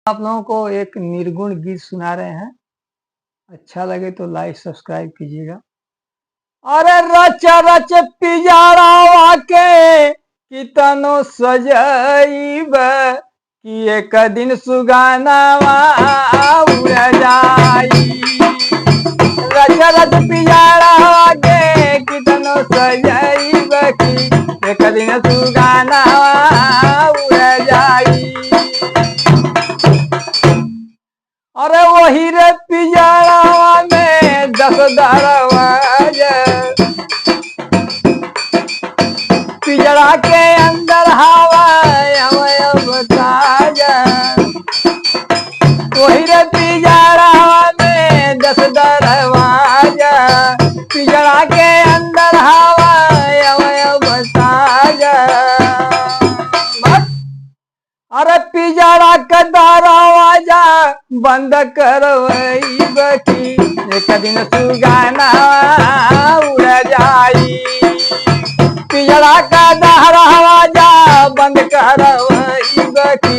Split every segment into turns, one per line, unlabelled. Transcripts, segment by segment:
आप लोगों को एक निर्गुण गीत सुना रहे हैं। अच्छा लगे तो लाइक सब्सक्राइब कीजिएगा। अरे रच रच पिजाड़ा के कितनो सजैब कि एक दिन सुगानावा उड़ जाई। रच रच पिजाड़ा के कितनो सजैब कि एक दिन सुगानावा उड़ जाई। अरे वही रे पिजाड़ा में 10 दरवाजा, पिजड़ा के अंदर हवा ताजा। वही रे पिजड़ा में 10 दरवाजा, पिजड़ा के अंदर हवा ताजा। अरे पिजड़ा का दरवाजा बंद करवैब कि एक दिन सुगाना उड़ जाई। पिजड़ा का दरवाजा बंद करवैब कि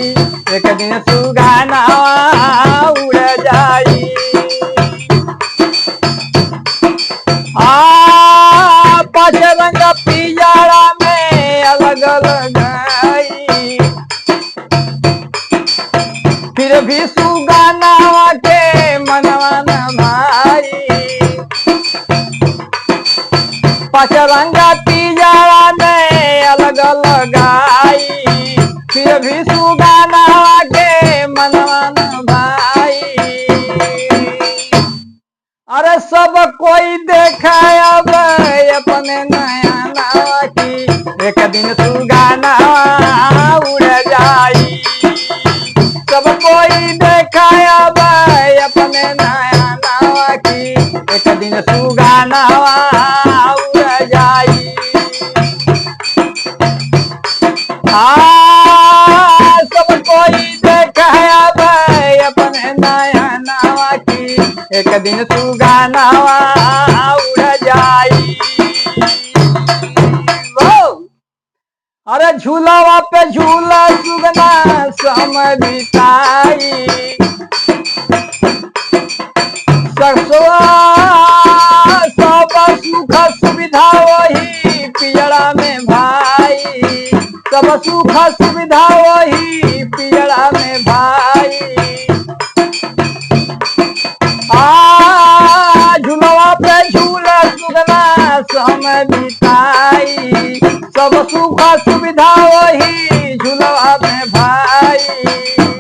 एक दिन सुगाना उड़ जाई। पांच रंग पिजड़ा में अलग अलग आई, फिर भी सुगानावा के मनवा न भाई। पांच रंगा पिजड़ा में अलग अलग आई, फिर भी सुगानावा के मनवा न भाई। अरे सब कोई देखा अब अपने नया नावा की एक दिन सुगानावा उड़ जाई। सब कोई देखा अब अपने नया नावा की एक दिन सुगानावा उड़ जाई। सब कोई देखा अब अपने नया नावा की एक दिन सुगानावा उड़ जाई। अरे झूलावा पे झूला सुगना समय बिताई। सब सुख सुविधा वही पिजड़ा में भाई, सब सुख सुविधा वही पिजड़ा